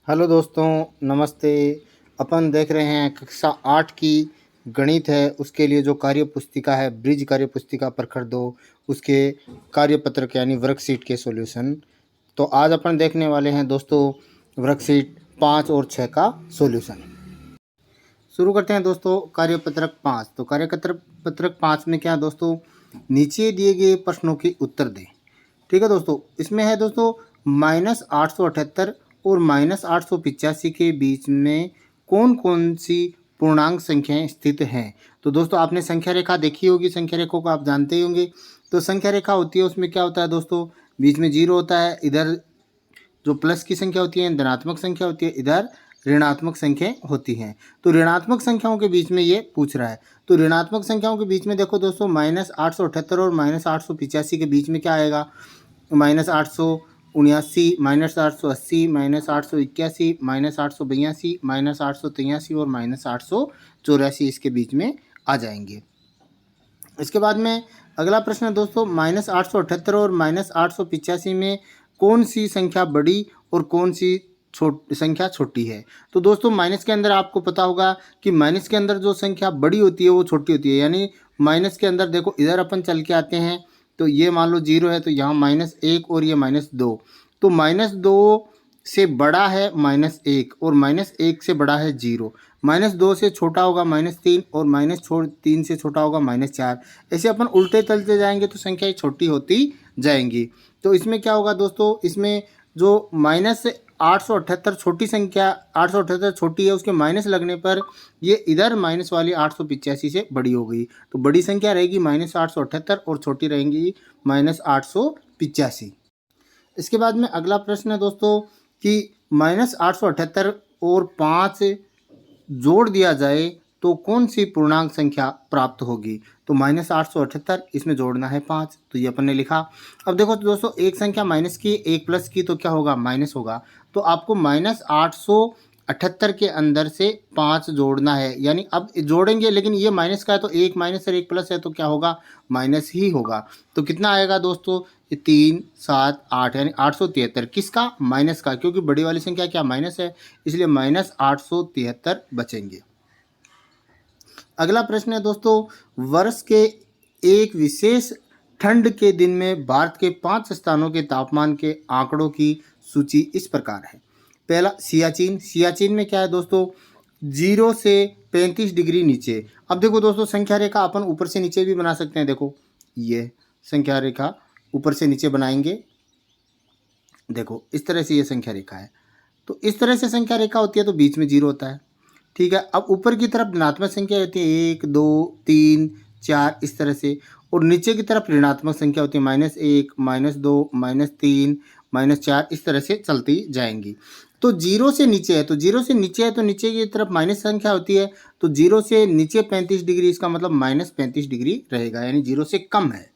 Hello दोस्तों, नमस्ते। अपन देख रहे हैं कक्षा 8 की गणित है, उसके लिए जो कार्य पुस्तिका है ब्रिज कार्य पुस्तिका प्रखर 2, उसके कार्यपत्रक यानी वर्कशीट के सॉल्यूशन। तो आज अपन देखने वाले हैं दोस्तों वर्कशीट 5 और 6 का सॉल्यूशन। शुरू करते हैं दोस्तों कार्यपत्रक 5। तो कार्यपत्रक 5 में क्या है दोस्तों, नीचे दिए गए प्रश्नों के उत्तर दें। ठीक है दोस्तों, इसमें है दोस्तों -878 और -885 के बीच में कौन कौन सी पूर्णांक संख्याएं स्थित हैं। तो दोस्तों आपने संख्या रेखा देखी होगी, संख्या रेखा को आप जानते ही होंगे। तो संख्या रेखा होती है, उसमें क्या होता है दोस्तों, बीच में जीरो होता है, इधर जो प्लस की संख्या होती है धनात्मक संख्या होती है, इधर ऋणात्मक संख्या होती हैं। तो ऋणात्मक संख्याओं के बीच में ये पूछ रहा है। तो ऋणात्मक संख्याओं के बीच में देखो दोस्तों -878 और -885 के बीच में क्या आएगा, -879, -880, -881, -882, -883 और -884 इसके बीच में आ जाएंगे। इसके बाद में अगला प्रश्न है दोस्तों, -878 और -885 में कौन सी संख्या बड़ी और कौन सी संख्या छोटी है। तो दोस्तों माइनस के अंदर आपको पता होगा कि माइनस के अंदर जो संख्या बड़ी होती है वो छोटी होती है। यानी माइनस के अंदर देखो, इधर अपन चल के आते हैं तो ये मान लो 0 है, तो यहाँ -1 और ये -2। तो -2 से बड़ा है -1 और -1 से बड़ा है 0। -2 से छोटा होगा -3 और -3 से छोटा होगा -4। ऐसे अपन उल्टे चलते जाएंगे तो संख्याएं छोटी होती जाएंगी। तो इसमें क्या होगा दोस्तों, इसमें जो -878 छोटी संख्या 878 छोटी है, उसके माइनस लगने पर ये इधर माइनस वाली 885 से बड़ी हो गई। तो बड़ी संख्या रहेगी -878 और छोटी रहेंगी -885। इसके बाद में अगला प्रश्न है दोस्तों कि -878 और 5 जोड़ दिया जाए तो कौन सी पूर्णांक संख्या प्राप्त होगी। तो -878 इसमें जोड़ना है 5, तो ये अपन ने लिखा। अब देखो दोस्तों, एक संख्या माइनस की एक प्लस की तो क्या होगा, माइनस होगा। तो आपको -878 के अंदर से 5 जोड़ना है। यानी अब जोड़ेंगे, लेकिन ये माइनस का है तो एक माइनस और एक प्लस है तो क्या होगा, माइनस ही होगा। तो कितना आएगा दोस्तों, ये 3, 7, 8 यानी 873। किसका, माइनस का, क्योंकि बड़ी वाली संख्या क्या माइनस है, इसलिए -873 बचेंगे। अगला प्रश्न है दोस्तों, वर्ष के एक विशेष ठंड के दिन में भारत के 5 स्थानों के तापमान के आंकड़ों की सूची इस प्रकार है। पहला सियाचिन। सियाचिन में क्या है दोस्तों, 0 से 35 डिग्री नीचे। अब देखो दोस्तों, संख्या रेखा अपन ऊपर से नीचे भी बना सकते हैं। देखो ये संख्या रेखा ऊपर से नीचे बनाएंगे, देखो इस तरह से ये संख्या रेखा है। तो इस तरह से संख्या रेखा होती है तो बीच में 0 होता है। ठीक है, अब ऊपर की तरफ धनात्मक संख्या होती है 1, 2, 3, 4 इस तरह से, और नीचे की तरफ ऋणात्मक संख्या होती है -1, -2, -3, -4 इस तरह से चलती जाएंगी। तो 0 से नीचे है, तो 0 से नीचे है तो नीचे की तरफ माइनस संख्या होती है। तो 0 से नीचे 35 डिग्री, इसका मतलब -35 डिग्री रहेगा, यानी 0 से कम है।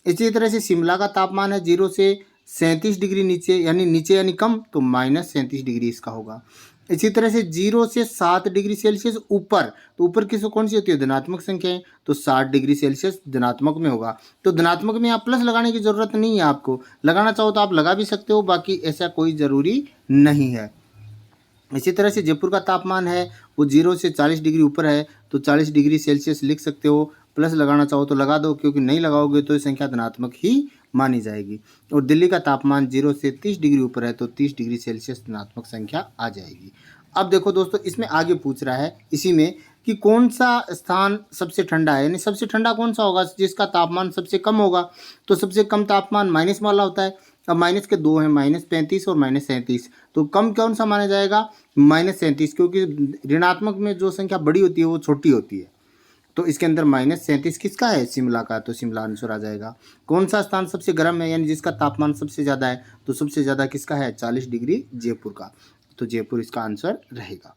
इसी तरह से शिमला का तापमान है 0 से 37 डिग्री नीचे, यानी कम, तो -37 डिग्री इसका होगा। इसी तरह से 0 से 7 डिग्री सेल्सियस ऊपर, तो ऊपर की कौन सी होती है, धनात्मक संख्या है, तो 60 डिग्री सेल्सियस धनात्मक में होगा। तो धनात्मक में आप प्लस लगाने की जरूरत नहीं है, आपको लगाना चाहो तो आप लगा भी सकते हो, बाकी ऐसा कोई ज़रूरी नहीं है। इसी तरह से जयपुर का तापमान है वो 0 से 40 डिग्री ऊपर है, तो 40 डिग्री सेल्सियस लिख सकते हो। प्लस लगाना चाहो तो लगा दो, क्योंकि नहीं लगाओगे तो संख्या धनात्मक ही मानी जाएगी। और दिल्ली का तापमान 0 से 30 डिग्री ऊपर है, तो 30 डिग्री सेल्सियस धनात्मक संख्या आ जाएगी। अब देखो दोस्तों, इसमें आगे पूछ रहा है इसी में कि कौन सा स्थान सबसे ठंडा है, यानी सबसे ठंडा कौन सा होगा जिसका तापमान सबसे कम होगा। तो सबसे कम तापमान माइनस वाला होता है। अब माइनस के दो हैं, -35 और -37। तो कम कौन सा माना जाएगा, -37, क्योंकि ऋणात्मक में जो संख्या बड़ी होती है वो छोटी होती है। तो इसके अंदर -37 किसका है, शिमला का, तो शिमला आंसर आ जाएगा। कौन सा स्थान सबसे गर्म है, यानी जिसका तापमान सबसे ज़्यादा है, तो सबसे ज़्यादा किसका है, 40 डिग्री जयपुर का, तो जयपुर इसका आंसर रहेगा।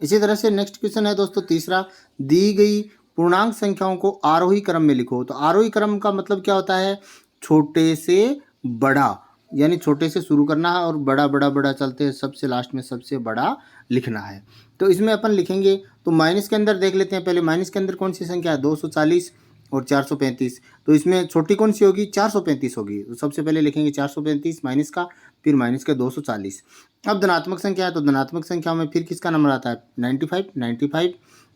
इसी तरह से नेक्स्ट क्वेश्चन है दोस्तों तीसरा, दी गई पूर्णांक संख्याओं को आरोही क्रम में लिखो। तो आरोही क्रम का मतलब क्या होता है, छोटे से बड़ा, यानी छोटे से शुरू करना है और बड़ा बड़ा बड़ा चलते हैं, सबसे लास्ट में सबसे बड़ा लिखना है। तो इसमें अपन लिखेंगे, तो माइनस के अंदर देख लेते हैं पहले, माइनस के अंदर कौन सी संख्या है, 240 और 435। तो इसमें छोटी कौन सी होगी, 435 होगी। तो सबसे पहले लिखेंगे 435 माइनस का, फिर माइनस के 240। अब धनात्मक संख्या है तो धनात्मक संख्या में फिर किसका नंबर आता है 95,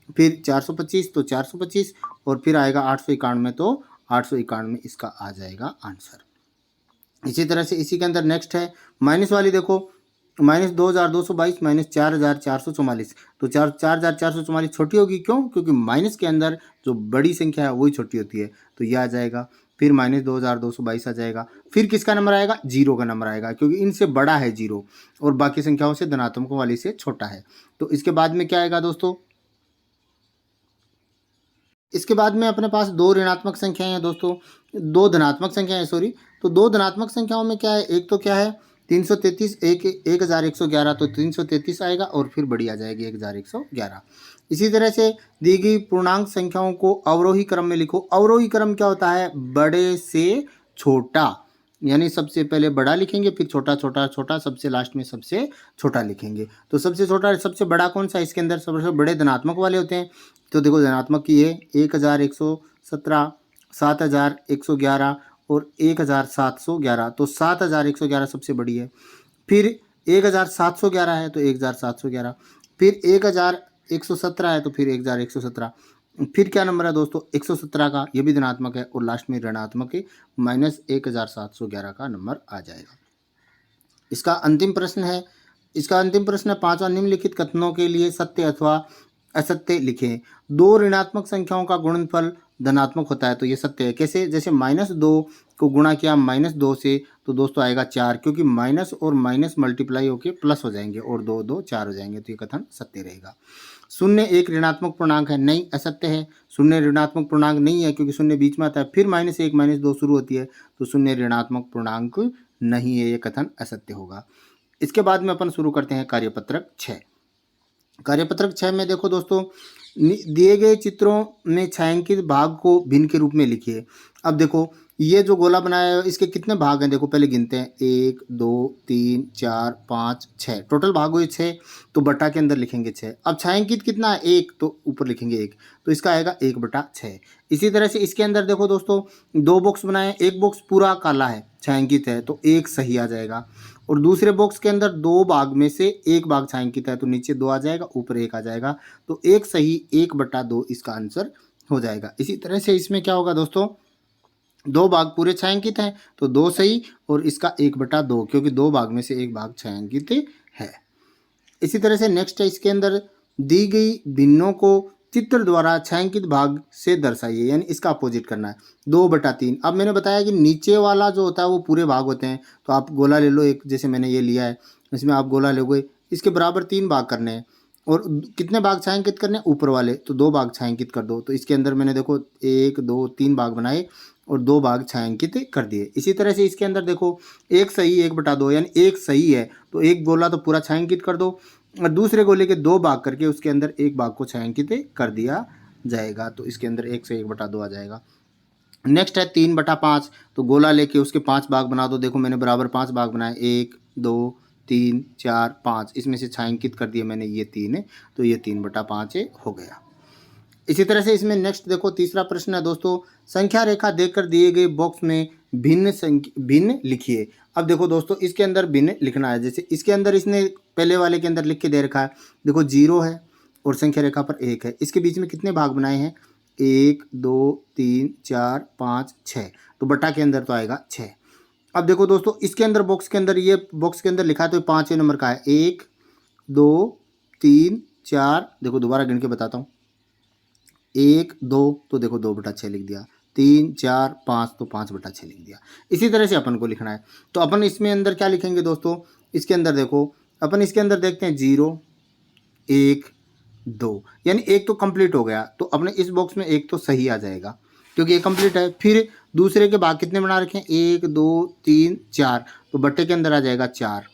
फिर 425 तो 425 और फिर आएगा 891 तो 891 इसका आ जाएगा आंसर। इसी तरह से इसी के अंदर नेक्स्ट है माइनस वाली, देखो -2222 माइनस 4444, तो 4444 छोटी होगी, क्यों? क्योंकि माइनस के अंदर जो बड़ी संख्या है वही छोटी होती है, तो यह आ जाएगा। फिर -2222 आ जाएगा। फिर किसका नंबर आएगा? जीरो का नंबर आएगा, क्योंकि इनसे बड़ा है जीरो और बाकी संख्याओं से धनात्मकों वाली से छोटा है। तो इसके बाद में क्या आएगा दोस्तों? इसके बाद में अपने पास दो ऋणात्मक संख्याएं हैं दोस्तों, दो धनात्मक संख्याएं हैं सॉरी। तो दो धनात्मक संख्याओं में क्या है, एक तो क्या है 333, 1111, तो 333 आएगा और फिर बड़ी आ जाएगी 1111। इसी तरह से दी गई पूर्णांक संख्याओं को अवरोही क्रम में लिखो। अवरोही क्रम क्या होता है? बड़े से छोटा, यानी सबसे पहले बड़ा लिखेंगे, फिर छोटा छोटा छोटा, सबसे लास्ट में सबसे छोटा लिखेंगे। तो सबसे छोटा सबसे बड़ा कौन सा है? इसके अंदर सबसे बड़े धनात्मक वाले होते हैं। तो देखो धनात्मक की है 1117, 7111 और 1711, तो 7111 सबसे बड़ी है। फिर 1711 है तो 1711, फिर 1117 है तो फिर 1117। फिर क्या नंबर है दोस्तों? 117 का, ये भी धनात्मक है और लास्ट में ऋणात्मक है, -1711 का नंबर आ जाएगा। इसका अंतिम प्रश्न है, पांचवा, निम्नलिखित कथनों के लिए सत्य अथवा असत्य लिखें। दो ऋणात्मक संख्याओं का गुणनफल धनात्मक होता है, तो ये सत्य है। कैसे? जैसे -2 को गुणा किया -2 से तो दोस्तों आएगा 4, क्योंकि माइनस और माइनस मल्टीप्लाई होकर प्लस हो जाएंगे और 2 2 4 हो जाएंगे, तो ये कथन सत्य रहेगा। शून्य एक ऋणात्मक पूर्णांक है, नहीं, असत्य है। शून्य ऋणात्मक पूर्णांक नहीं है, क्योंकि शून्य बीच में आता है, फिर -1 -2 शुरू होती है, तो शून्य ऋणात्मक पूर्णांक नहीं है, ये कथन असत्य होगा। इसके बाद में अपन शुरू करते हैं कार्यपत्रक 6। कार्यपत्रक 6 में देखो दोस्तों, दिए गए चित्रों में छायांकित भाग को भिन्न के रूप में लिखिए। अब देखो ये जो गोला बनाया है इसके कितने भाग हैं? देखो पहले गिनते हैं, 1 2 3 4 5 6, टोटल भाग हुए 6, तो बटा के अंदर लिखेंगे 6। अब छायांकित कितना है? 1, तो ऊपर लिखेंगे 1, तो इसका आएगा 1/6। इसी तरह से इसके अंदर देखो दोस्तों, दो बॉक्स बनाए, एक बॉक्स पूरा काला है, छायांकित है, तो 1 सही आ जाएगा। और दूसरे बॉक्स के अंदर दो भाग में से एक भाग छायांकित है, तो नीचे 2 आ जाएगा, ऊपर 1 आ जाएगा, तो 1 सही 1/2 इसका आंसर हो जाएगा। इसी तरह से इसमें क्या होगा दोस्तों, दो भाग पूरे छायांकित हैं तो 2 सही और इसका 1/2, क्योंकि दो भाग में से एक भाग छायांकित है। इसी तरह से नेक्स्ट है, इसके अंदर दी गई भिन्नों को चित्र द्वारा छायांकित भाग से दर्शाइए, यानी इसका अपोजिट करना है। 2/3। अब मैंने बताया कि नीचे वाला जो होता है वो पूरे भाग होते हैं, तो आप गोला ले लो एक, जैसे मैंने ये लिया है, इसमें आप गोला लोगे, इसके बराबर 3 भाग करने हैं और कितने भाग छायांकित करने हैं? ऊपर वाले, तो 2 भाग छायांकित कर दो। तो इसके अंदर मैंने देखो 1 2 3 भाग बनाए और 2 भाग छायांकित कर दिए। इसी तरह से इसके अंदर देखो 1 सही 1/2, यानी 1 सही है तो एक गोला तो पूरा छायांकित कर दो और दूसरे गोले के 2 भाग करके उसके अंदर एक भाग को छायांकित कर दिया जाएगा, तो इसके अंदर 1 से 1/2 आ जाएगा। नेक्स्ट है 3/5, तो गोला लेके उसके 5 भाग बना दो। देखो मैंने बराबर 5 भाग बनाए, 1 2 3 4 5, इसमें से छायांकित कर दिया मैंने ये 3 है, तो ये 3/5 हो गया। इसी तरह से इसमें नेक्स्ट देखो तीसरा प्रश्न है दोस्तों, संख्या रेखा देकर दिए गए बॉक्स में भिन्न लिखिए। अब देखो दोस्तों इसके अंदर भिन्न लिखना है, जैसे इसके अंदर इसने पहले वाले के अंदर लिख के दे रखा है, देखो 0 है और संख्या रेखा पर 1 है, इसके बीच में कितने भाग बनाए हैं? 1 2 3 4 5 6, तो बटा के अंदर तो आएगा 6। अब देखो दोस्तों इसके अंदर बॉक्स के अंदर, ये बॉक्स के अंदर लिखा है तो 5वें नंबर का है, 1 2 3 4, देखो दोबारा गिन के बताता हूँ, 1 2, तो देखो 2/6 लिख दिया, 3 4 5, तो 5/6 लिख दिया। इसी तरह से अपन को लिखना है, तो अपन इसमें अंदर क्या लिखेंगे दोस्तों, इसके अंदर देखो अपन इसके अंदर देखते हैं 0 1 2, यानी एक तो कंप्लीट हो गया, तो अपने इस बॉक्स में एक तो सही आ जाएगा क्योंकि ये कंप्लीट है। फिर दूसरे के भाग कितने बना रखे हैं? 1 2 3 4, तो बट्टे के अंदर आ जाएगा 4,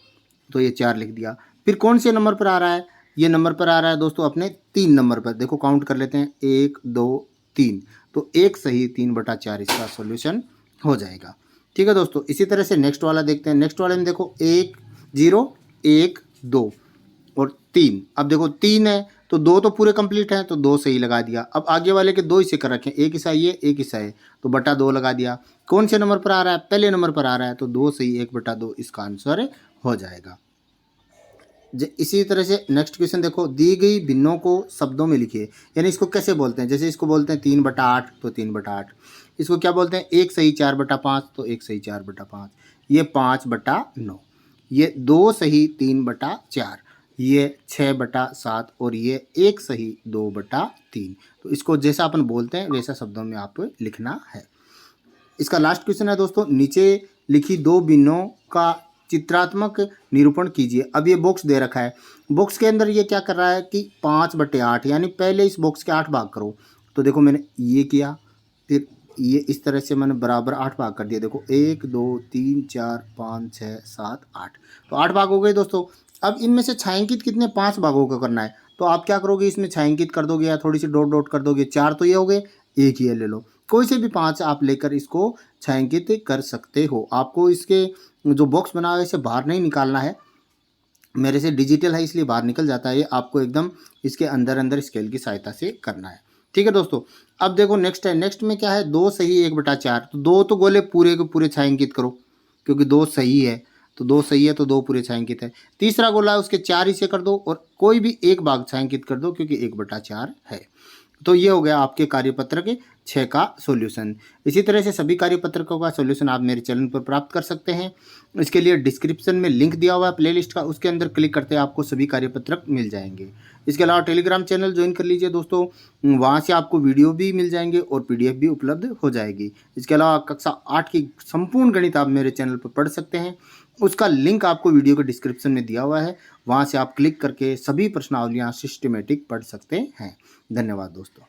तो ये 4 लिख दिया। फिर कौन से नंबर पर आ रहा है? ये नंबर पर आ रहा है दोस्तों अपने 3 नंबर पर, देखो काउंट कर लेते हैं, 1 2 3, तो 1 सही 3/4 इसका सॉल्यूशन हो जाएगा। ठीक है दोस्तों, इसी तरह से नेक्स्ट वाला देखते हैं। नेक्स्ट वाले में देखो 1 0 1 2 और 3, अब देखो 3 है तो 2 तो पूरे कंप्लीट हैं, तो 2 सही लगा दिया। अब आगे वाले के 2 हिस्से कर रखे हैं, एक हिस्सा ये, एक हिस्सा है, तो बटा 2 लगा दिया। कौन से नंबर पर आ रहा है? पहले नंबर पर आ रहा है, तो 2 सही 1 बटा 2 इसका आंसर हो जाएगा। इसी तरह से नेक्स्ट क्वेश्चन देखो, दी गई भिन्नों को शब्दों में लिखिए। यानी इसको कैसे बोलते हैं? जैसे इसको बोलते हैं 3/8, तो 3/8। इसको क्या बोलते हैं? 1 सही 4/5, तो 1 सही 4/5। ये 5/9। ये 2 सही 3/4। ये 6/7 और ये 1 सही 2/3। तो इसको जैसा अपन बोलते हैं वैसा शब्दों में आप लिखना है। इसका लास्ट क्वेश्चन है दोस्तों, नीचे लिखी 2 भिन्नों का चित्रात्मक निरूपण कीजिए। अब ये बॉक्स दे रखा है, बॉक्स के अंदर ये क्या कर रहा है कि 5/8, यानी पहले इस बॉक्स के 8 भाग करो। तो देखो मैंने ये किया, फिर ये इस तरह से मैंने बराबर 8 भाग कर दिया। देखो 1 2 3 4 5 6 7 8, तो 8 भाग हो गए दोस्तों। अब इनमें से छायांकित कितने? 5 भागों का करना है। तो आप क्या करोगे, इसमें छायांकित कर दोगे या थोड़ी सी डॉट डॉट कर दोगे। 4 तो ये हो गए, एक ये ले लो, कोई से भी 5 आप लेकर इसको छायांकित कर सकते हो। आपको इसके जो बॉक्स बना है इसे बाहर नहीं निकालना है, मेरे से डिजिटल है इसलिए बाहर निकल जाता है। ये आपको एकदम इसके अंदर अंदर स्केल की सहायता से करना है। ठीक है दोस्तों। अब देखो नेक्स्ट है, नेक्स्ट में क्या है? 2 सही 1/4। तो 2 तो गोले पूरे के पूरे छायांकित करो, क्योंकि 2 सही है, तो 2 सही है तो 2 पूरे छायांकित है। तीसरा गोला है उसके 4 हिस्से कर दो और कोई भी एक भाग छायांकित कर दो, क्योंकि 1/4 है। तो ये हो गया आपके कार्यपत्र के 6 का सॉल्यूशन। इसी तरह से सभी कार्यपत्रकों का सॉल्यूशन आप मेरे चैनल पर प्राप्त कर सकते हैं। इसके लिए डिस्क्रिप्शन में लिंक दिया हुआ है प्लेलिस्ट का, उसके अंदर क्लिक करते हैं आपको सभी कार्यपत्रक मिल जाएंगे। इसके अलावा टेलीग्राम चैनल ज्वाइन कर लीजिए दोस्तों, वहाँ से आपको वीडियो भी मिल जाएंगे और PDF भी उपलब्ध हो जाएगी। इसके अलावा कक्षा 8 की संपूर्ण गणित आप मेरे चैनल पर पढ़ सकते हैं, उसका लिंक आपको वीडियो के डिस्क्रिप्शन में दिया हुआ है, वहाँ से आप क्लिक करके सभी प्रश्नावलियाँ सिस्टमेटिक पढ़ सकते हैं। धन्यवाद दोस्तों।